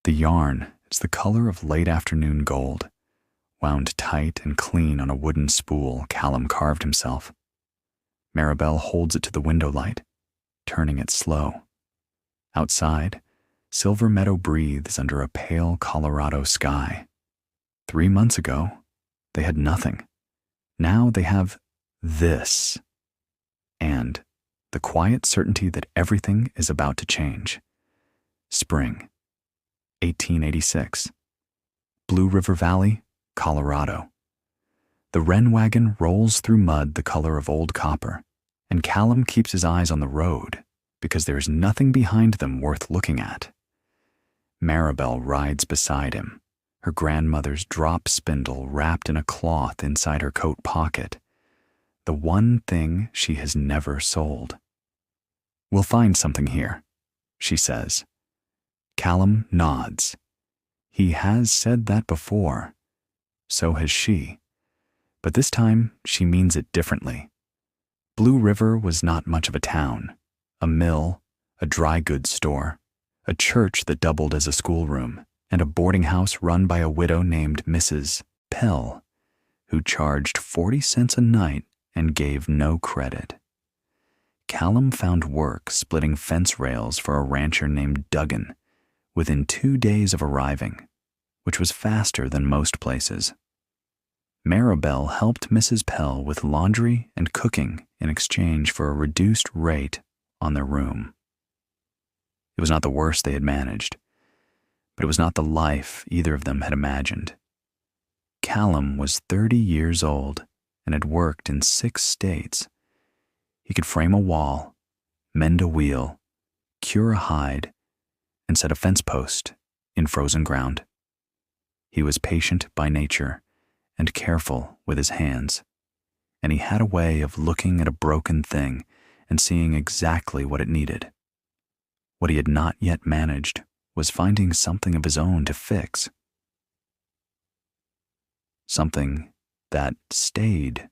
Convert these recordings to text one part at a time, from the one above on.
The yarn is the color of late afternoon gold, wound tight and clean on a wooden spool Callum carved himself. Maribel holds it to the window light, turning it slow. Outside, Silver Meadow breathes under a pale Colorado sky. 3 months ago, they had nothing. Now they have this. And the quiet certainty that everything is about to change. Spring, 1886. Blue River Valley, Colorado. The Wren wagon rolls through mud the color of old copper, and Callum keeps his eyes on the road because there is nothing behind them worth looking at. Maribel rides beside him, her grandmother's drop spindle wrapped in a cloth inside her coat pocket, the one thing she has never sold. "We'll find something here," she says. Callum nods. He has said that before. So has she. But this time she means it differently. Blue River was not much of a town. A mill, a dry goods store, a church that doubled as a schoolroom, and a boarding house run by a widow named Mrs. Pell, who charged 40 cents a night and gave no credit. Callum found work splitting fence rails for a rancher named Duggan within 2 days of arriving, which was faster than most places. Maribel helped Mrs. Pell with laundry and cooking in exchange for a reduced rate on their room. It was not the worst they had managed, but it was not the life either of them had imagined. Callum was 30 years old and had worked in 6 states. He could frame a wall, mend a wheel, cure a hide, and set a fence post in frozen ground. He was patient by nature and careful with his hands, and he had a way of looking at a broken thing and seeing exactly what it needed. What he had not yet managed was finding something of his own to fix. Something that stayed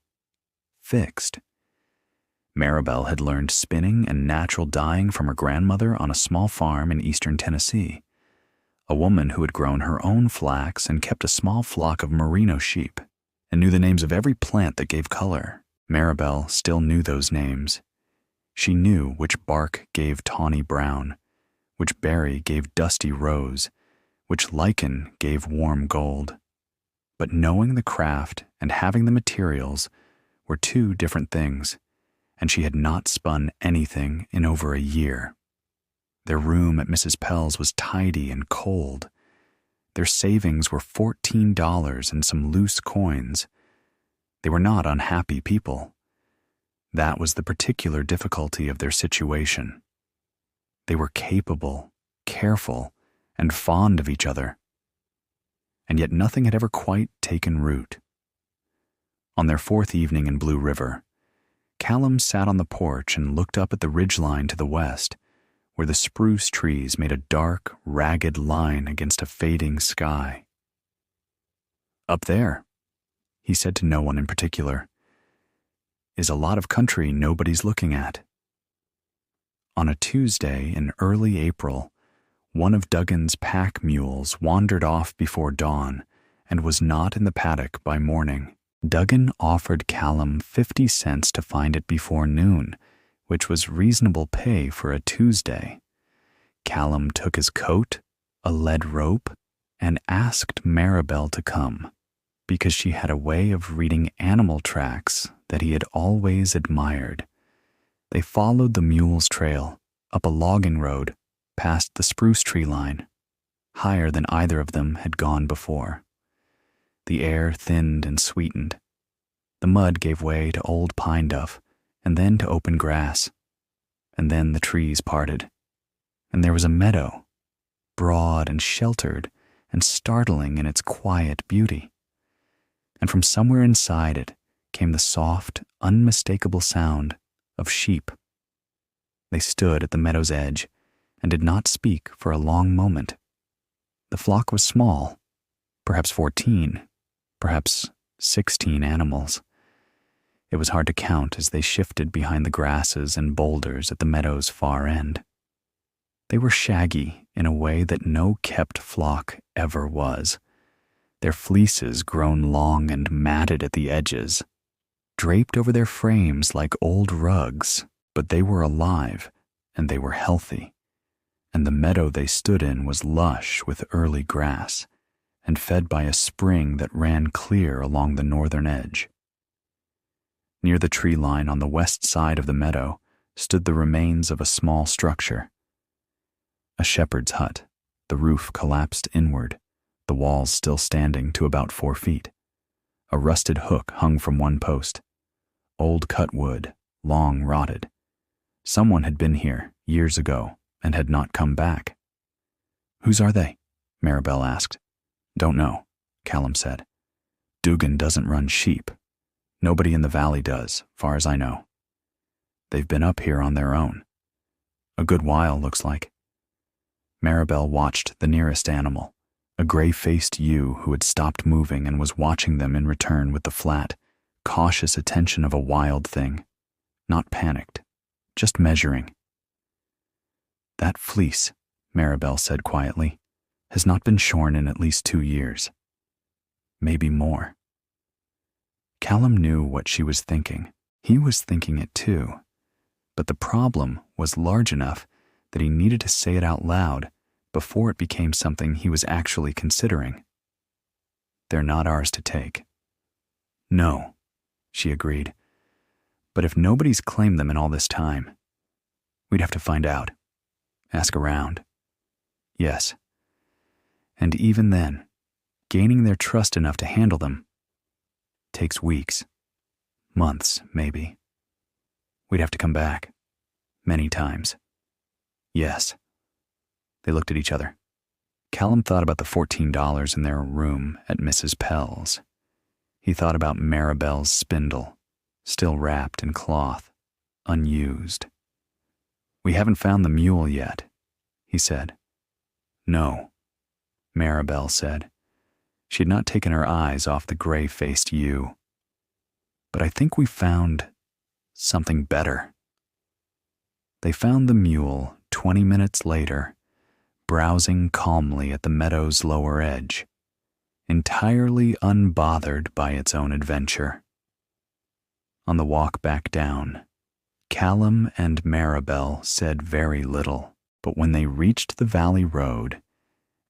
fixed. Maribel had learned spinning and natural dyeing from her grandmother on a small farm in eastern Tennessee, a woman who had grown her own flax and kept a small flock of merino sheep and knew the names of every plant that gave color. Maribel still knew those names. She knew which bark gave tawny brown, which berry gave dusty rose, which lichen gave warm gold. But knowing the craft and having the materials were 2 different things, and she had not spun anything in over a year. Their room at Mrs. Pell's was tidy and cold. Their savings were $14 and some loose coins. They were not unhappy people. That was the particular difficulty of their situation. They were capable, careful, and fond of each other. And yet nothing had ever quite taken root. On their 4th evening in Blue River, Callum sat on the porch and looked up at the ridgeline to the west, where the spruce trees made a dark, ragged line against a fading sky. "Up there," he said to no one in particular, "is a lot of country nobody's looking at." On a Tuesday in early April, one of Duggan's pack mules wandered off before dawn and was not in the paddock by morning. Duggan offered Callum 50 cents to find it before noon, which was reasonable pay for a Tuesday. Callum took his coat, a lead rope, and asked Maribel to come, because she had a way of reading animal tracks that he had always admired. They followed the mule's trail, up a logging road, past the spruce tree line, higher than either of them had gone before. The air thinned and sweetened. The mud gave way to old pine duff, and then to open grass. And then the trees parted. And there was a meadow, broad and sheltered and startling in its quiet beauty. And from somewhere inside it came the soft, unmistakable sound of sheep. They stood at the meadow's edge and did not speak for a long moment. The flock was small, perhaps 14, perhaps 16 animals. It was hard to count as they shifted behind the grasses and boulders at the meadow's far end. They were shaggy in a way that no kept flock ever was, their fleeces grown long and matted at the edges, draped over their frames like old rugs, but they were alive and they were healthy, and the meadow they stood in was lush with early grass and fed by a spring that ran clear along the northern edge. Near the tree line on the west side of the meadow stood the remains of a small structure. A shepherd's hut, the roof collapsed inward, the walls still standing to about 4 feet. A rusted hook hung from one post. Old cut wood, long rotted. Someone had been here years ago and had not come back. "Whose are they?" Maribel asked. "Don't know," Callum said. "Dugan doesn't run sheep. Nobody in the valley does, far as I know. They've been up here on their own. A good while, looks like." Maribel watched the nearest animal, a gray-faced ewe who had stopped moving and was watching them in return with the flat, cautious attention of a wild thing, not panicked, just measuring. "That fleece," Maribel said quietly, "has not been shorn in at least 2 years. Maybe more." Callum knew what she was thinking. He was thinking it too. But the problem was large enough that he needed to say it out loud before it became something he was actually considering. "They're not ours to take." "No," she agreed. "But if nobody's claimed them in all this time, we'd have to find out. Ask around." "Yes. And even then, gaining their trust enough to handle them takes weeks, months, maybe. We'd have to come back. Many times." "Yes." They looked at each other. Callum thought about the $14 in their room at Mrs. Pell's. He thought about Maribel's spindle, still wrapped in cloth, unused. "We haven't found the mule yet," he said. "No," Maribel said. She had not taken her eyes off the gray-faced ewe. "But I think we found something better." They found the mule 20 minutes later, browsing calmly at the meadow's lower edge, entirely unbothered by its own adventure. On the walk back down, Callum and Maribel said very little, but when they reached the valley road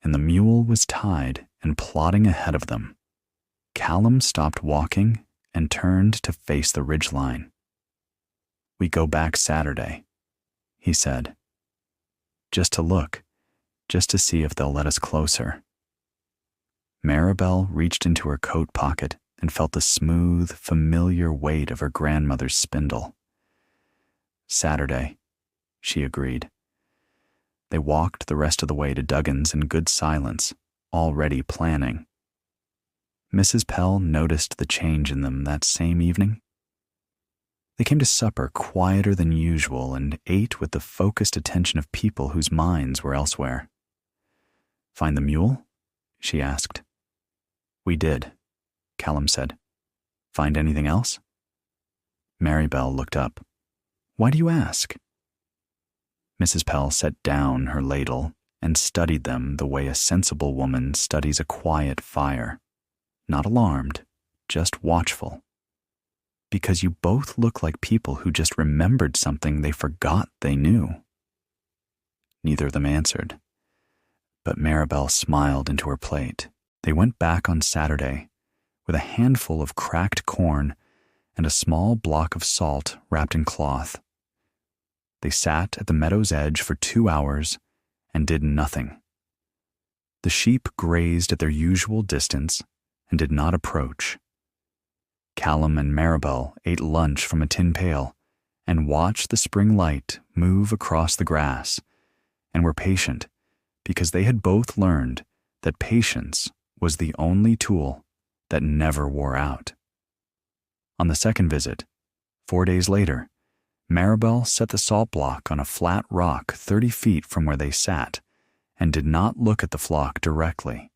and the mule was tied and plodding ahead of them, Callum stopped walking and turned to face the ridgeline. "We go back Saturday," he said. "Just to look, just to see if they'll let us closer." Maribel reached into her coat pocket and felt the smooth, familiar weight of her grandmother's spindle. "Saturday," she agreed. They walked the rest of the way to Duggan's in good silence, already planning. Mrs. Pell noticed the change in them that same evening. They came to supper quieter than usual and ate with the focused attention of people whose minds were elsewhere. "Find the mule?" she asked. "We did," Callum said. "Find anything else?" Maribel looked up. "Why do you ask?" Mrs. Pell set down her ladle and studied them the way a sensible woman studies a quiet fire. Not alarmed, just watchful. "Because you both look like people who just remembered something they forgot they knew." Neither of them answered, but Maribel smiled into her plate. They went back on Saturday with a handful of cracked corn and a small block of salt wrapped in cloth. They sat at the meadow's edge for 2 hours and did nothing. The sheep grazed at their usual distance and did not approach. Callum and Maribel ate lunch from a tin pail and watched the spring light move across the grass and were patient because they had both learned that patience was the only tool that never wore out. On the second visit, 4 days later, Maribel set the salt block on a flat rock 30 feet from where they sat and did not look at the flock directly.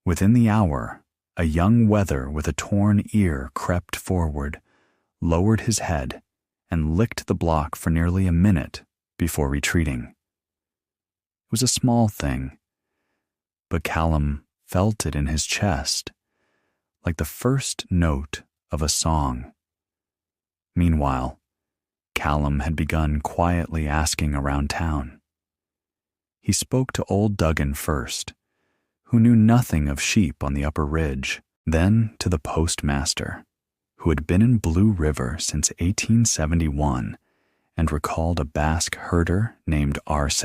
Within the hour, a young wether with a torn ear crept forward, lowered his head, and licked the block for nearly a minute before retreating. was a small thing, but Callum felt it in his chest, like the first note of a song. Meanwhile, Callum had begun quietly asking around town. He spoke to old Duggan first, who knew nothing of sheep on the upper ridge, then to the postmaster, who had been in Blue River since 1871 and recalled a Basque herder named Arce,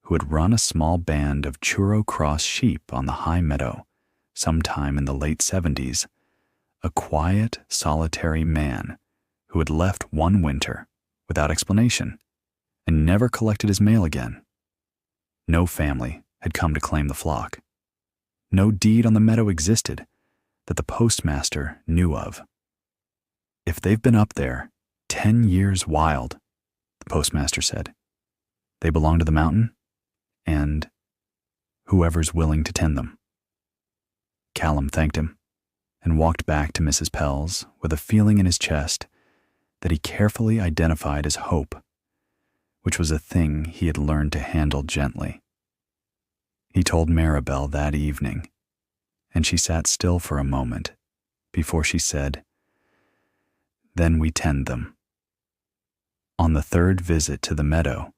who had run a small band of Churro Cross sheep on the high meadow sometime in the late 70s, a quiet, solitary man who had left one winter without explanation and never collected his mail again. No family had come to claim the flock. No deed on the meadow existed that the postmaster knew of. If they've been up there 10 years wild, the postmaster said, they belong to the mountain and whoever's willing to tend them. Callum thanked him and walked back to Mrs. Pell's with a feeling in his chest that he carefully identified as hope, which was a thing he had learned to handle gently. He told Maribel that evening, and she sat still for a moment before she said, "Then we tend them." On the third visit to the meadow,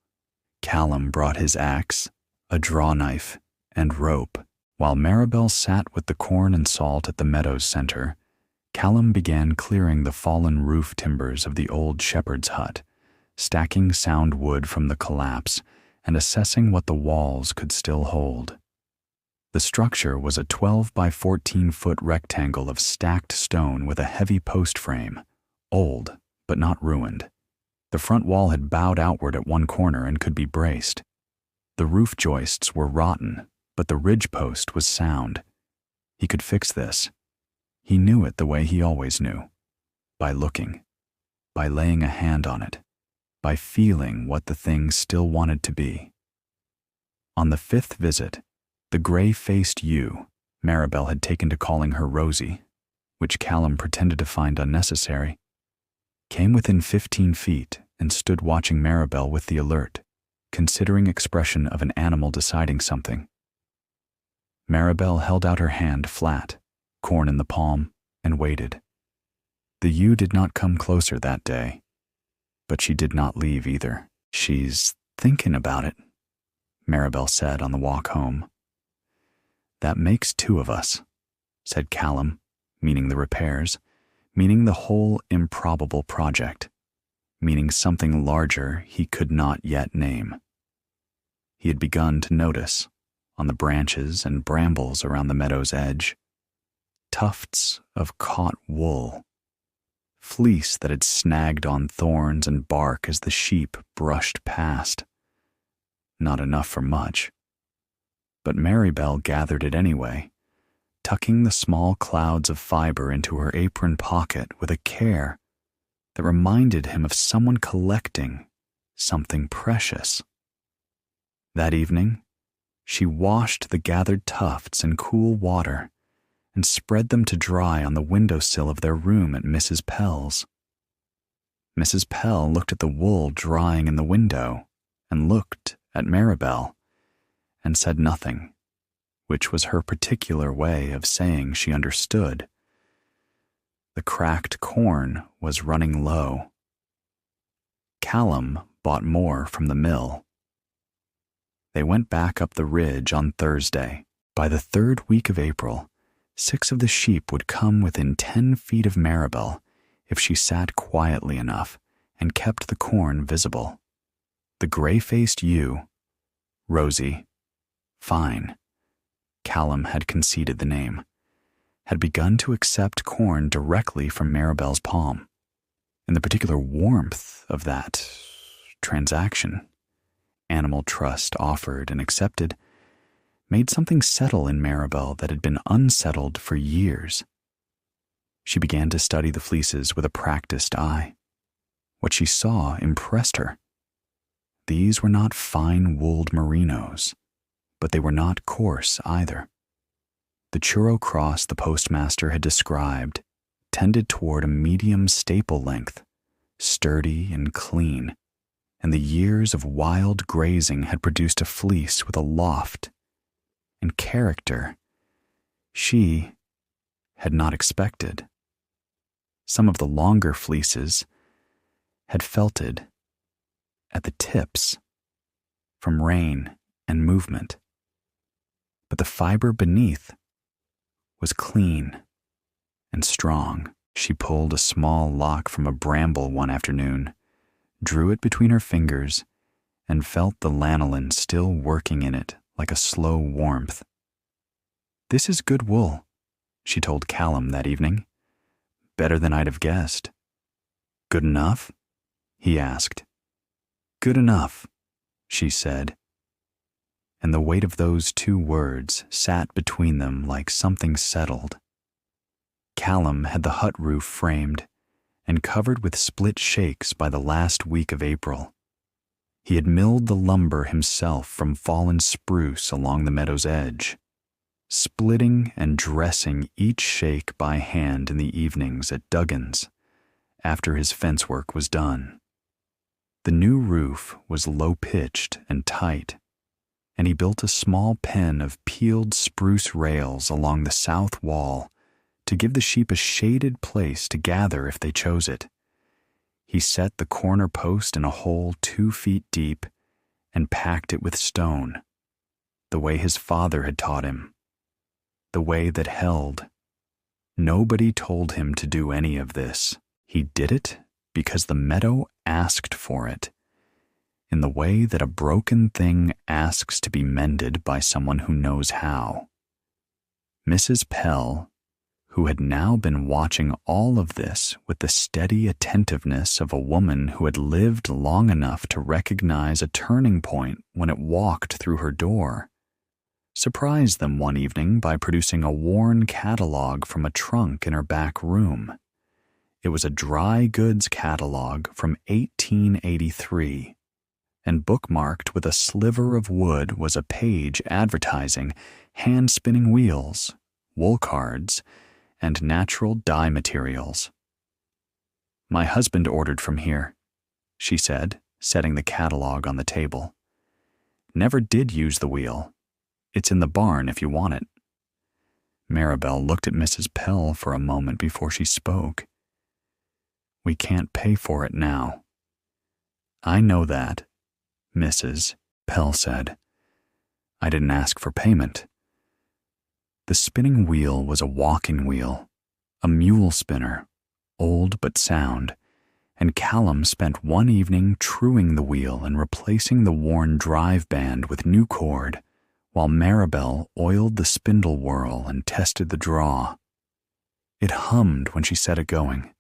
Callum brought his axe, a draw knife, and rope. While Maribel sat with the corn and salt at the meadow's center, Callum began clearing the fallen roof timbers of the old shepherd's hut, stacking sound wood from the collapse and assessing what the walls could still hold. The structure was a 12 by 14-foot rectangle of stacked stone with a heavy post frame, old but not ruined. The front wall had bowed outward at one corner and could be braced. The roof joists were rotten, but the ridge post was sound. He could fix this. He knew it the way he always knew, by looking, by laying a hand on it, by feeling what the thing still wanted to be. On the fifth visit, the gray-faced ewe Maribel had taken to calling her Rosie, which Callum pretended to find unnecessary, came within 15 feet and stood watching Maribel with the alert, considering expression of an animal deciding something. Maribel held out her hand flat, corn in the palm, and waited. The ewe did not come closer that day, but she did not leave either. "She's thinking about it," Maribel said on the walk home. "That makes two of us," said Callum, meaning the repairs, meaning the whole improbable project, meaning something larger he could not yet name. He had begun to notice, on the branches and brambles around the meadow's edge, tufts of caught wool, fleece that had snagged on thorns and bark as the sheep brushed past. Not enough for much, but Maribel gathered it anyway, tucking the small clouds of fiber into her apron pocket with a care that reminded him of someone collecting something precious. That evening, she washed the gathered tufts in cool water and spread them to dry on the windowsill of their room at Mrs. Pell's. Mrs. Pell looked at the wool drying in the window and looked at Maribel and said nothing, which was her particular way of saying she understood. The cracked corn was running low. Callum bought more from the mill. They went back up the ridge on Thursday. By the third week of April, 6 of the sheep would come within 10 feet of Maribel if she sat quietly enough and kept the corn visible. The gray-faced ewe, Rosie, Fine, Callum had conceded the name, had begun to accept corn directly from Maribel's palm, and the particular warmth of that transaction, Animal Trust offered and accepted, made something settle in Maribel that had been unsettled for years. She began to study the fleeces with a practiced eye. What she saw impressed her. These were not fine-wooled merinos, but they were not coarse either. The Churro Cross the postmaster had described tended toward a medium staple length, sturdy and clean, and the years of wild grazing had produced a fleece with a loft and character she had not expected. Some of the longer fleeces had felted at the tips from rain and movement, but the fiber beneath was clean and strong. She pulled a small lock from a bramble one afternoon, drew it between her fingers, and felt the lanolin still working in it like a slow warmth. "This is good wool," she told Callum that evening. "Better than I'd have guessed." "Good enough?" he asked. "Good enough," she said. And the weight of those two words sat between them like something settled. Callum had the hut roof framed and covered with split shakes by the last week of April. He had milled the lumber himself from fallen spruce along the meadow's edge, splitting and dressing each shake by hand in the evenings at Duggan's after his fence work was done. The new roof was low-pitched and tight, and he built a small pen of peeled spruce rails along the south wall to give the sheep a shaded place to gather if they chose it. He set the corner post in a hole 2 feet deep and packed it with stone, the way his father had taught him, the way that held. Nobody told him to do any of this. He did it because the meadow asked for it, in the way that a broken thing asks to be mended by someone who knows how. Mrs. Pell, who had now been watching all of this with the steady attentiveness of a woman who had lived long enough to recognize a turning point when it walked through her door, surprised them one evening by producing a worn catalog from a trunk in her back room. It was a dry goods catalog from 1883, and bookmarked with a sliver of wood was a page advertising hand-spinning wheels, wool cards, and natural dye materials. "My husband ordered from here," she said, setting the catalog on the table. "Never did use the wheel. It's in the barn if you want it." Maribel looked at Mrs. Pell for a moment before she spoke. "We can't pay for it now." "I know that," Mrs. Pell said. "I didn't ask for payment." The spinning wheel was a walking wheel, a mule spinner, old but sound, and Callum spent one evening truing the wheel and replacing the worn drive band with new cord, while Maribel oiled the spindle whorl and tested the draw. It hummed when she set it going,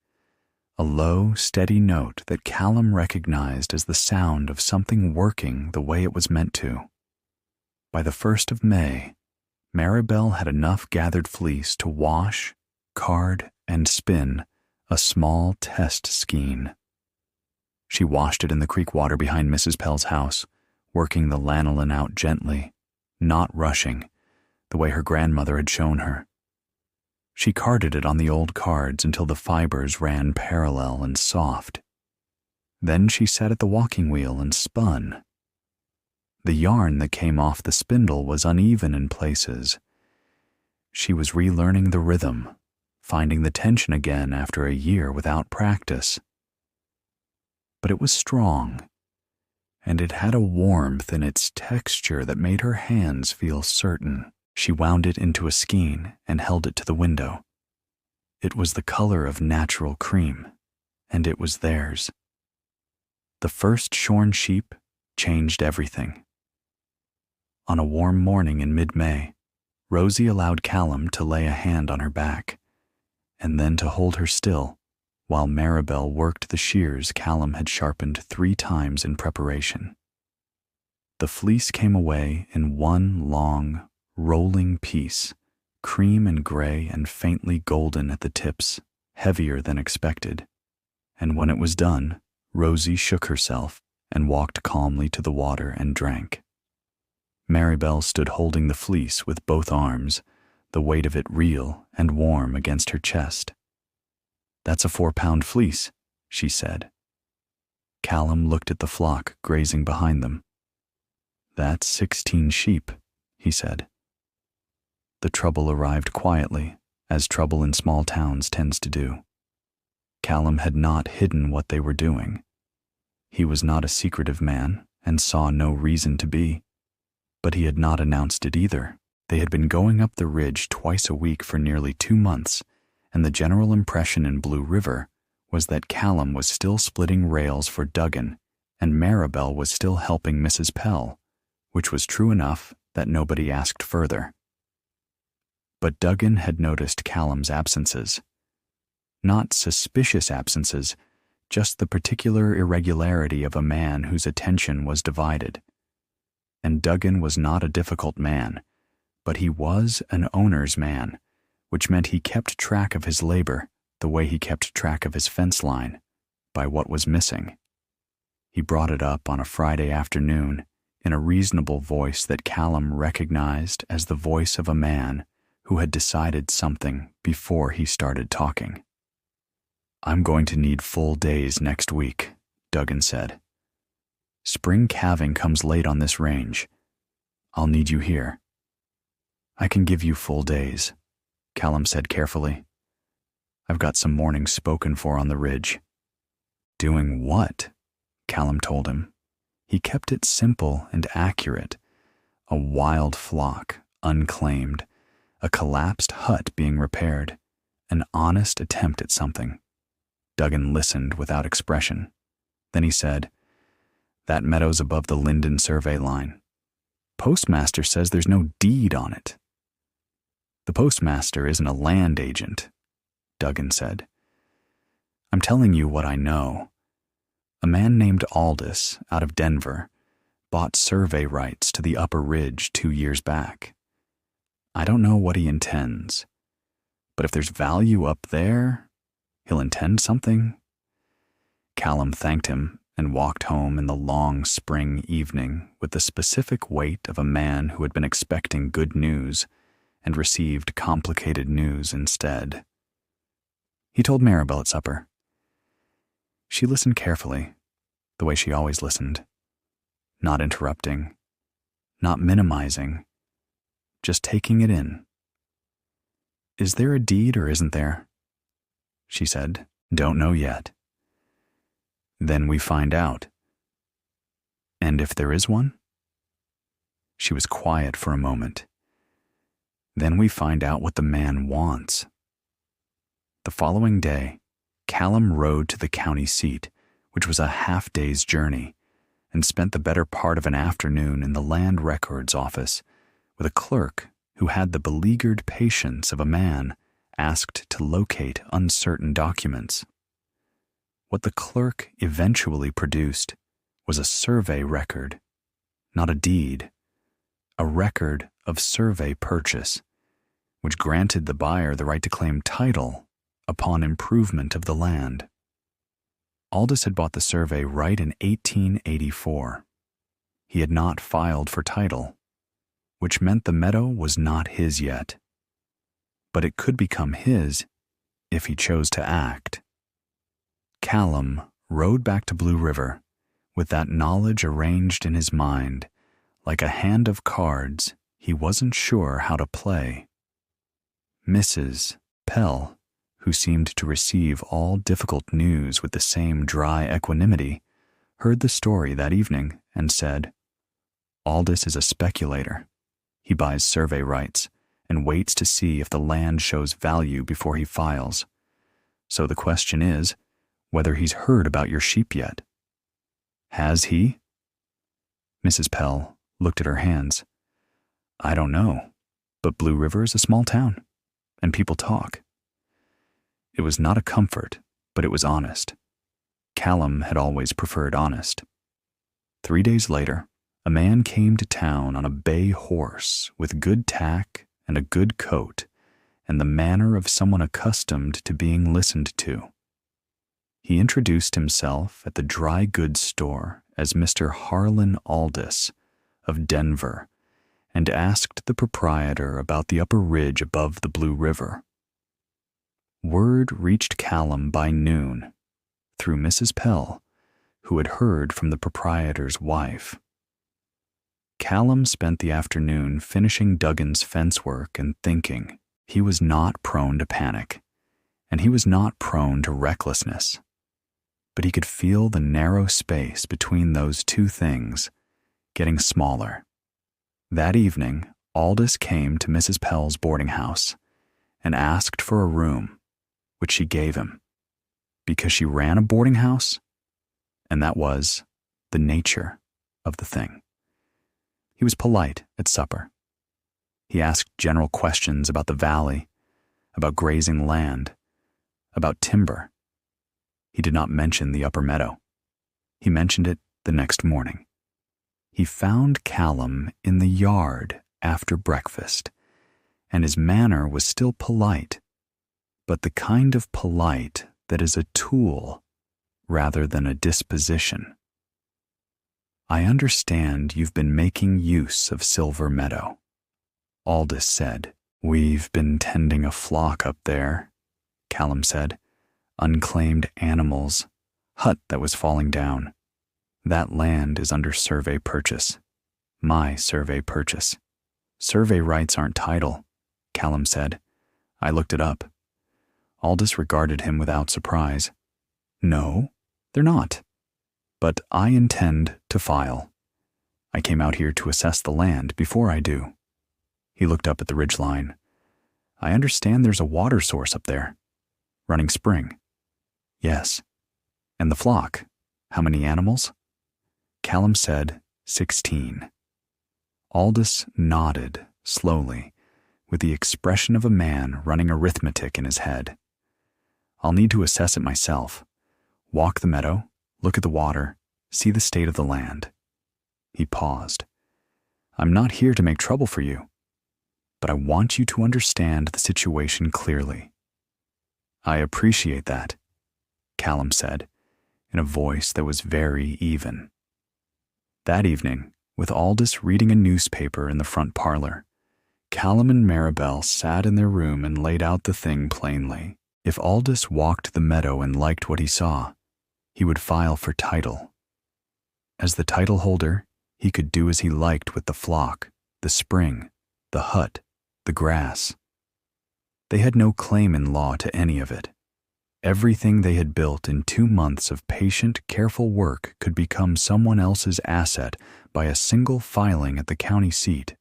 a low, steady note that Callum recognized as the sound of something working the way it was meant to. By the 1st of May, Maribel had enough gathered fleece to wash, card, and spin a small test skein. She washed it in the creek water behind Mrs. Pell's house, working the lanolin out gently, not rushing, the way her grandmother had shown her. She carded it on the old cards until the fibers ran parallel and soft. Then she sat at the walking wheel and spun. The yarn that came off the spindle was uneven in places. She was relearning the rhythm, finding the tension again after a year without practice. But it was strong, and it had a warmth in its texture that made her hands feel certain. She wound it into a skein and held it to the window. It was the color of natural cream, and it was theirs. The first shorn sheep changed everything. On a warm morning in mid-May, Rosie allowed Callum to lay a hand on her back, and then to hold her still, while Maribel worked the shears Callum had sharpened 3 times in preparation. The fleece came away in one long, rolling piece, cream and gray and faintly golden at the tips, heavier than expected, and when it was done, Rosie shook herself and walked calmly to the water and drank. Maribel stood holding the fleece with both arms, the weight of it real and warm against her chest. "That's a 4-pound fleece," she said. Callum looked at the flock grazing behind them. "That's 16 sheep," he said. The trouble arrived quietly, as trouble in small towns tends to do. Callum had not hidden what they were doing. He was not a secretive man and saw no reason to be. But he had not announced it either. They had been going up the ridge twice a week for nearly 2 months, and the general impression in Blue River was that Callum was still splitting rails for Duggan and Maribel was still helping Mrs. Pell, which was true enough that nobody asked further. But Duggan had noticed Callum's absences. Not suspicious absences, just the particular irregularity of a man whose attention was divided. And Duggan was not a difficult man, but he was an owner's man, which meant he kept track of his labor the way he kept track of his fence line, by what was missing. He brought it up on a Friday afternoon in a reasonable voice that Callum recognized as the voice of a man who had decided something before he started talking. "I'm going to need full days next week," Duggan said. "Spring calving comes late on this range. I'll need you here." "I can give you full days," Callum said carefully. "I've got some mornings spoken for on the ridge." "Doing what?" Callum told him. He kept it simple and accurate. A wild flock, unclaimed, a collapsed hut being repaired, an honest attempt at something. Duggan listened without expression. Then he said, "That meadow's above the Linden survey line. Postmaster says there's no deed on it." "The postmaster isn't a land agent," Duggan said. "I'm telling you what I know. A man named Aldous, out of Denver, bought survey rights to the upper ridge 2 years back. I don't know what he intends, but if there's value up there, he'll intend something." Callum thanked him and walked home in the long spring evening with the specific weight of a man who had been expecting good news and received complicated news instead. He told Maribel at supper. She listened carefully, the way she always listened, not interrupting, not minimizing, just taking it in. "Is there a deed or isn't there?" She said, "Don't know yet." "Then we find out." "And if there is one?" She was quiet for a moment. "Then we find out what the man wants." The following day, Callum rode to the county seat, which was a half-day's journey, and spent the better part of an afternoon in the land records office with a clerk who had the beleaguered patience of a man asked to locate uncertain documents. What the clerk eventually produced was a survey record, not a deed, a record of survey purchase, which granted the buyer the right to claim title upon improvement of the land. Aldous had bought the survey right in 1884. He had not filed for title, which meant the meadow was not his yet. But it could become his if he chose to act. Callum rode back to Blue River with that knowledge arranged in his mind, like a hand of cards he wasn't sure how to play. Mrs. Pell, who seemed to receive all difficult news with the same dry equanimity, heard the story that evening and said, "Aldous is a speculator. He buys survey rights and waits to see if the land shows value before he files. So the question is whether he's heard about your sheep yet." "Has he?" Mrs. Pell looked at her hands. "I don't know, but Blue River is a small town, and people talk." It was not a comfort, but it was honest. Callum had always preferred honest. 3 days later, a man came to town on a bay horse with good tack and a good coat and the manner of someone accustomed to being listened to. He introduced himself at the dry goods store as Mr. Harlan Aldous of Denver and asked the proprietor about the upper ridge above the Blue River. Word reached Callum by noon, through Mrs. Pell, who had heard from the proprietor's wife. Callum spent the afternoon finishing Duggan's fence work and thinking. He was not prone to panic, and he was not prone to recklessness. But he could feel the narrow space between those two things getting smaller. That evening, Aldous came to Mrs. Pell's boarding house and asked for a room, which she gave him, because she ran a boarding house, and that was the nature of the thing. He was polite at supper. He asked general questions about the valley, about grazing land, about timber. He did not mention the upper meadow. He mentioned it the next morning. He found Callum in the yard after breakfast, and his manner was still polite, but the kind of polite that is a tool rather than a disposition. "I understand you've been making use of Silver Meadow," Aldous said. "We've been tending a flock up there," Callum said. "Unclaimed animals, hut that was falling down. That land is under survey purchase. My survey purchase. Survey rights aren't title," Callum said. "I looked it up." Aldous regarded him without surprise. "No, they're not. But I intend to file. I came out here to assess the land before I do." He looked up at the ridgeline. "I understand there's a water source up there. Running spring." "Yes." "And the flock, how many animals?" Callum said 16. Aldous nodded slowly, with the expression of a man running arithmetic in his head. "I'll need to assess it myself. Walk the meadow, look at the water, see the state of the land." He paused. "I'm not here to make trouble for you, but I want you to understand the situation clearly." "I appreciate that," Callum said, in a voice that was very even. That evening, with Aldous reading a newspaper in the front parlor, Callum and Maribel sat in their room and laid out the thing plainly. If Aldous walked the meadow and liked what he saw, he would file for title. As the title holder, he could do as he liked with the flock, the spring, the hut, the grass. They had no claim in law to any of it. Everything they had built in 2 months of patient, careful work could become someone else's asset by a single filing at the county seat.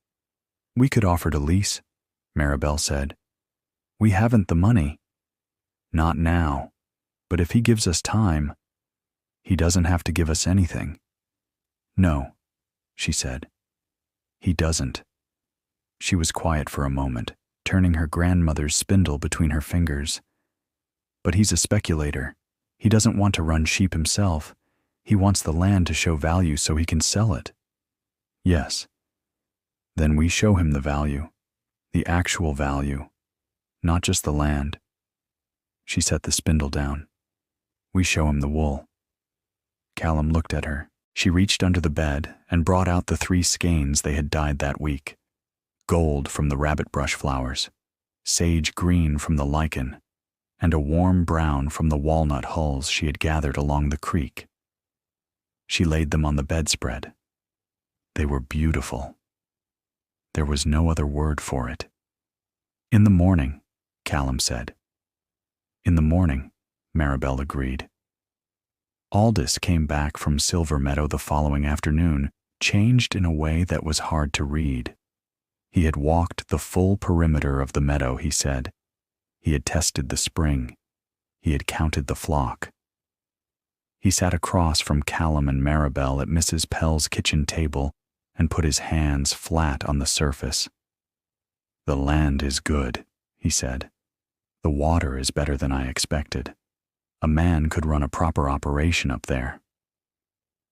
"We could offer to lease," Maribel said. "We haven't the money." "Not now, but if he gives us time, he doesn't have to give us anything." "No," she said. "He doesn't." She was quiet for a moment, turning her grandmother's spindle between her fingers. "But he's a speculator. He doesn't want to run sheep himself. He wants the land to show value so he can sell it." "Yes." "Then we show him the value, the actual value, not just the land." She set the spindle down. "We show him the wool." Callum looked at her. She reached under the bed and brought out the 3 skeins they had dyed that week. Gold from the rabbit brush flowers, sage green from the lichen, and a warm brown from the walnut hulls she had gathered along the creek. She laid them on the bedspread. They were beautiful. There was no other word for it. "In the morning," Callum said. "In the morning," Maribel agreed. Aldous came back from Silver Meadow the following afternoon, changed in a way that was hard to read. He had walked the full perimeter of the meadow, he said. He had tested the spring. He had counted the flock. He sat across from Callum and Maribel at Mrs. Pell's kitchen table and put his hands flat on the surface. "The land is good," he said. "The water is better than I expected. A man could run a proper operation up there."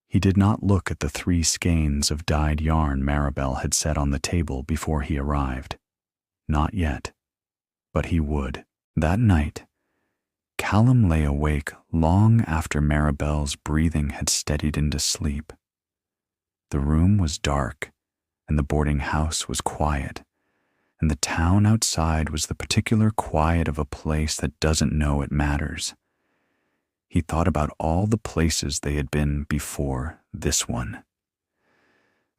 He did not look at the 3 skeins of dyed yarn Maribel had set on the table before he arrived. Not yet. But he would. That night, Callum lay awake long after Maribel's breathing had steadied into sleep. The room was dark, and the boarding house was quiet, and the town outside was the particular quiet of a place that doesn't know it matters. He thought about all the places they had been before this one.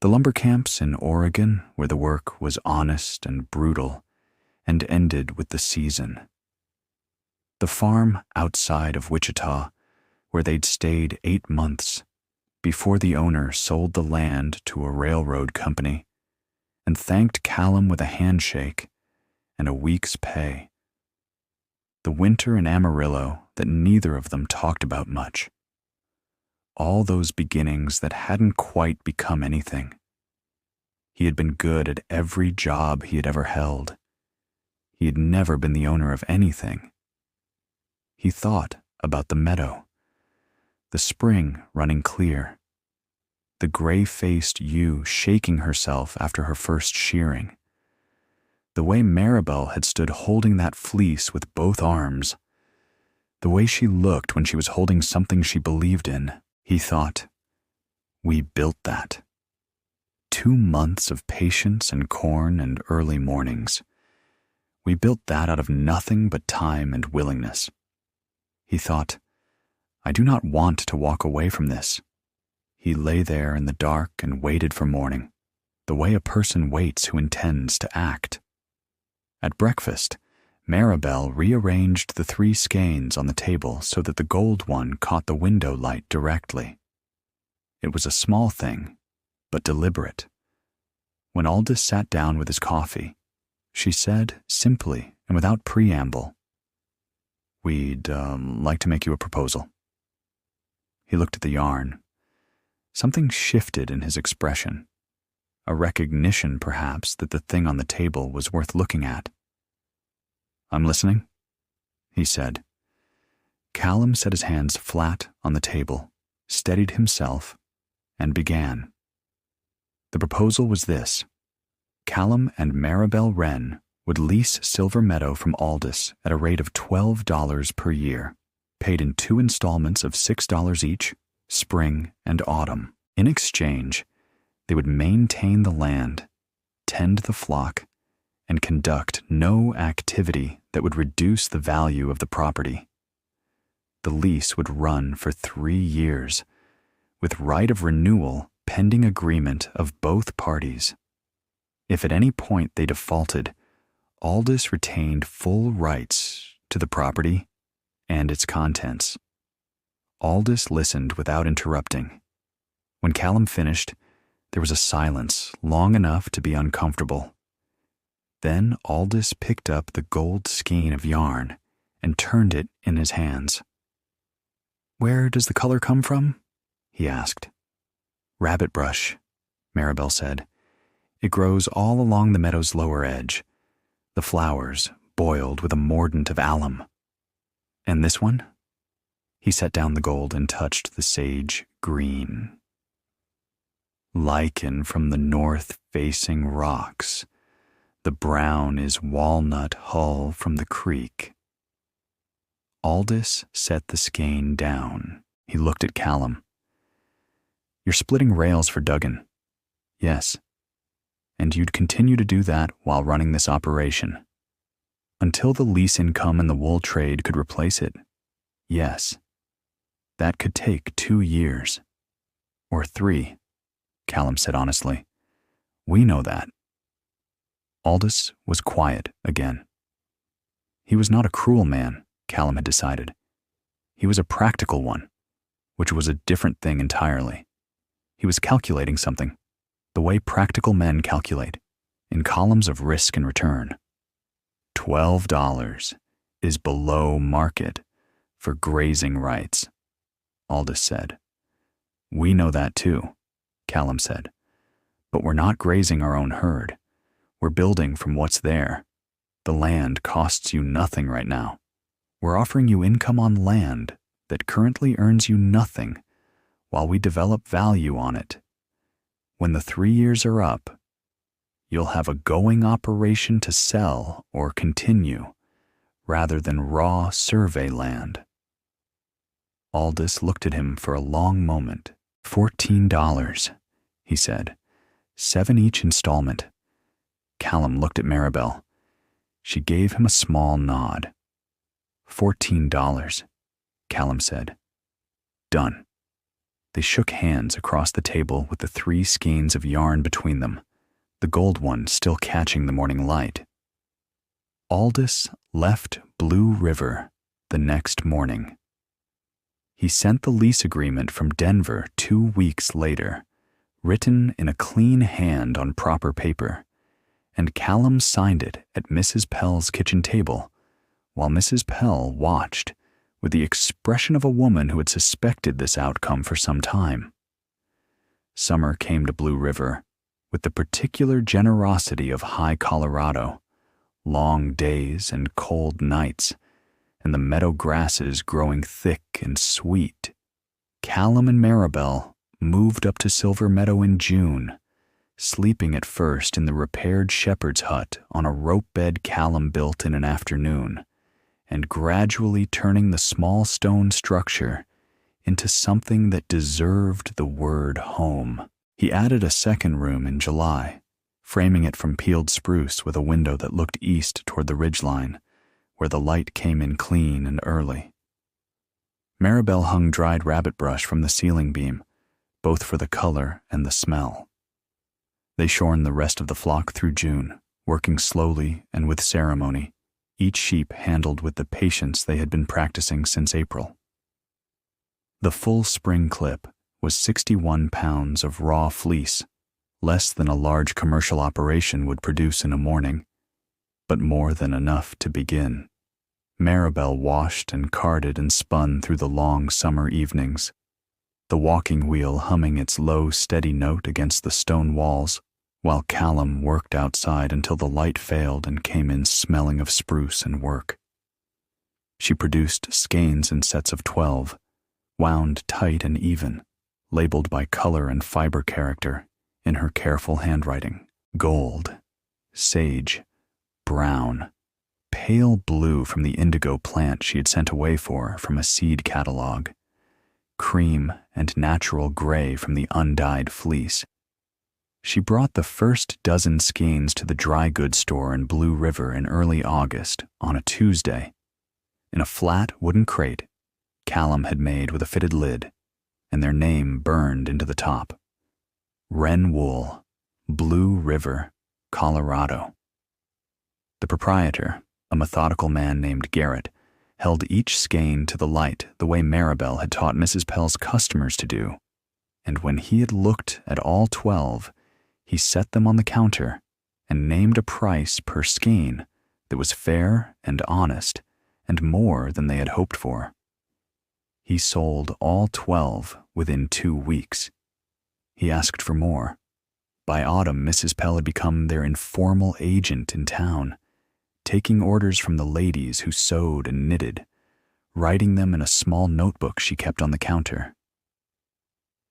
The lumber camps in Oregon, where the work was honest and brutal and ended with the season. The farm outside of Wichita, where they'd stayed 8 months before the owner sold the land to a railroad company and thanked Callum with a handshake and a week's pay. The winter in Amarillo that neither of them talked about much. All those beginnings that hadn't quite become anything. He had been good at every job he had ever held. He had never been the owner of anything. He thought about the meadow, the spring running clear, the gray-faced ewe shaking herself after her first shearing, the way Maribel had stood holding that fleece with both arms, the way she looked when she was holding something she believed in. He thought, we built that. 2 months of patience and corn and early mornings. We built that out of nothing but time and willingness. He thought, I do not want to walk away from this. He lay there in the dark and waited for morning, the way a person waits who intends to act. At breakfast, Maribel rearranged the 3 skeins on the table so that the gold one caught the window light directly. It was a small thing, but deliberate. When Aldous sat down with his coffee, she said simply and without preamble, We'd like to make you a proposal. He looked at the yarn. Something shifted in his expression. A recognition, perhaps, that the thing on the table was worth looking at. I'm listening, he said. Callum set his hands flat on the table, steadied himself, and began. The proposal was this. Callum and Maribel Wren would lease Silver Meadow from Aldous at a rate of $12 per year, paid in 2 installments of $6 each, spring and autumn. In exchange, they would maintain the land, tend the flock, and conduct no activity that would reduce the value of the property. The lease would run for 3 years, with right of renewal pending agreement of both parties. If at any point they defaulted, Aldous retained full rights to the property and its contents. Aldous listened without interrupting. When Callum finished, there was a silence long enough to be uncomfortable. Then Aldous picked up the gold skein of yarn and turned it in his hands. Where does the color come from? He asked. Rabbit brush, Maribel said. It grows all along the meadow's lower edge. The flowers boiled with a mordant of alum. And this one? He set down the gold and touched the sage green. Lichen from the north-facing rocks. The brown is walnut hull from the creek. Aldous set the skein down. He looked at Callum. You're splitting rails for Duggan. Yes. And you'd continue to do that while running this operation. Until the lease income in the wool trade could replace it. Yes. That could take 2 years. Or 3, Callum said honestly. We know that. Aldous was quiet again. He was not a cruel man, Callum had decided. He was a practical one, which was a different thing entirely. He was calculating something, the way practical men calculate, in columns of risk and return. $12 is below market for grazing rights, Aldous said. We know that too, Callum said. But we're not grazing our own herd. We're building from what's there. The land costs you nothing right now. We're offering you income on land that currently earns you nothing while we develop value on it. When the 3 years are up, you'll have a going operation to sell or continue rather than raw survey land. Aldous looked at him for a long moment. $14, he said. 7 each installment. Callum looked at Maribel. She gave him a small nod. $14. Callum said. Done. They shook hands across the table with the 3 skeins of yarn between them, the gold one still catching the morning light. Aldous left Blue River the next morning. He sent the lease agreement from Denver 2 weeks later, written in a clean hand on proper paper, and Callum signed it at Mrs. Pell's kitchen table, while Mrs. Pell watched with the expression of a woman who had suspected this outcome for some time. Summer came to Blue River with the particular generosity of high Colorado, long days and cold nights, and the meadow grasses growing thick and sweet. Callum and Maribel moved up to Silver Meadow in June, sleeping at first in the repaired shepherd's hut on a rope bed Callum built in an afternoon, and gradually turning the small stone structure into something that deserved the word home. He added a second room in July, framing it from peeled spruce with a window that looked east toward the ridgeline, where the light came in clean and early. Maribel hung dried rabbit brush from the ceiling beam, both for the color and the smell. They shorn the rest of the flock through June, working slowly and with ceremony, each sheep handled with the patience they had been practicing since April. The full spring clip was 61 pounds of raw fleece, less than a large commercial operation would produce in a morning, but more than enough to begin. Maribel washed and carded and spun through the long summer evenings, the walking wheel humming its low, steady note against the stone walls, while Callum worked outside until the light failed and came in smelling of spruce and work. She produced skeins in sets of 12, wound tight and even, labeled by color and fiber character in her careful handwriting: gold, sage, brown, pale blue from the indigo plant she had sent away from a seed catalog, cream and natural gray from the undyed fleece. She brought the first dozen skeins to the dry goods store in Blue River in early August on a Tuesday, in a flat wooden crate Callum had made with a fitted lid, and their name burned into the top: Wren Wool, Blue River, Colorado. The proprietor, a methodical man named Garrett, held each skein to the light the way Maribel had taught Mrs. Pell's customers to do, and when he had looked at all 12, he set them on the counter and named a price per skein that was fair and honest and more than they had hoped for. He sold all 12 within 2 weeks. He asked for more. By autumn, Mrs. Pell had become their informal agent in town, taking orders from the ladies who sewed and knitted, writing them in a small notebook she kept on the counter.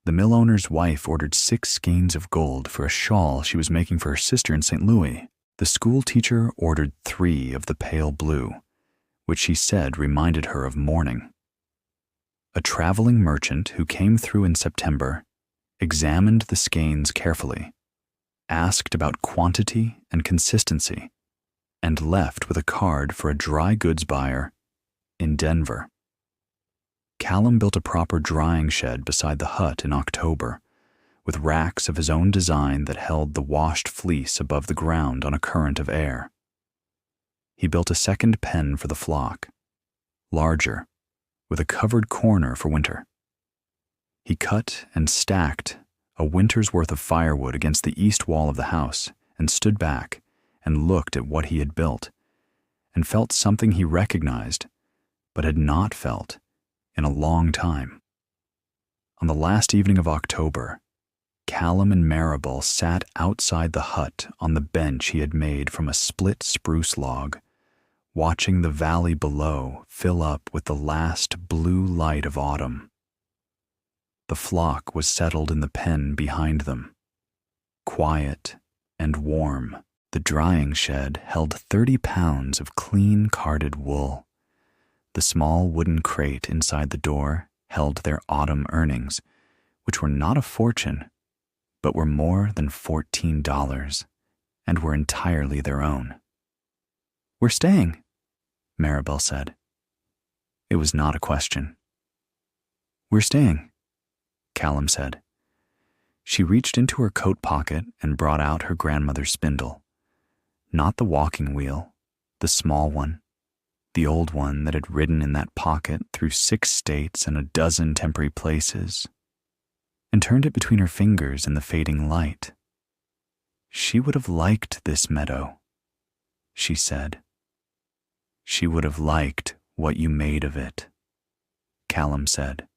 The mill owner's wife ordered 6 skeins of gold for a shawl she was making for her sister in St. Louis. The school teacher ordered 3 of the pale blue, which she said reminded her of morning. A traveling merchant who came through in September examined the skeins carefully, asked about quantity and consistency, and left with a card for a dry goods buyer in Denver. Callum built a proper drying shed beside the hut in October, with racks of his own design that held the washed fleece above the ground on a current of air. He built a second pen for the flock, larger, with a covered corner for winter. He cut and stacked a winter's worth of firewood against the east wall of the house and stood back and looked at what he had built, and felt something he recognized, but had not felt in a long time. On the last evening of October, Callum and Maribel sat outside the hut on the bench he had made from a split spruce log, watching the valley below fill up with the last blue light of autumn. The flock was settled in the pen behind them, quiet and warm. The drying shed held 30 pounds of clean carded wool. The small wooden crate inside the door held their autumn earnings, which were not a fortune, but were more than $14, and were entirely their own. "We're staying," Maribel said. It was not a question. "We're staying," Callum said. She reached into her coat pocket and brought out her grandmother's spindle. Not the walking wheel, the small one, the old one that had ridden in that pocket through 6 states and a dozen temporary places, and turned it between her fingers in the fading light. "She would have liked this meadow," she said. "She would have liked what you made of it," Callum said.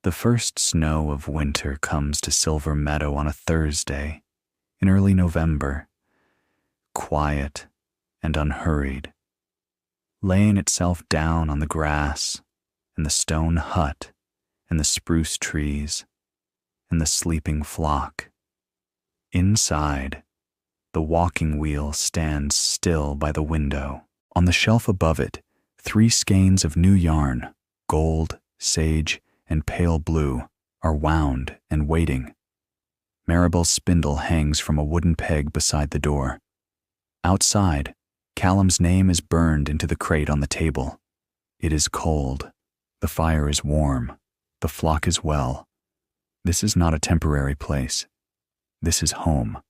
The first snow of winter comes to Silver Meadow on a Thursday in early November, quiet and unhurried, laying itself down on the grass and the stone hut and the spruce trees and the sleeping flock. Inside, the walking wheel stands still by the window. On the shelf above it, 3 skeins of new yarn, gold, sage, and pale blue, are wound and waiting. Maribel's spindle hangs from a wooden peg beside the door. Outside, Callum's name is burned into the crate on the table. It is cold. The fire is warm. The flock is well. This is not a temporary place. This is home.